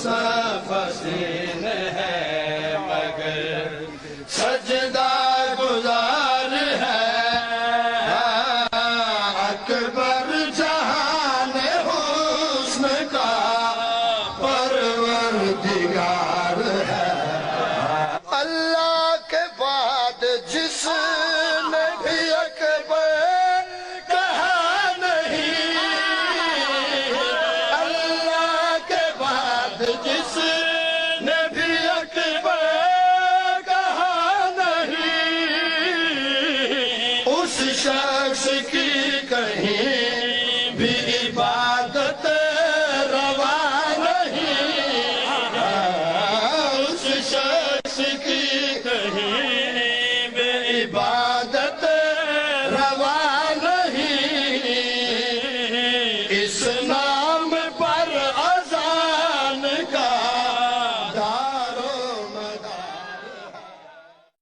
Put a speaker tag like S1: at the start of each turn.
S1: صف حسین ہے مگر سجدہ گزار ہے، اکبر جہان حسن کا پروردگار ہے۔ اللہ کے بعد جس نے بھی اکبر کہا نہیں، اللہ کے بعد جس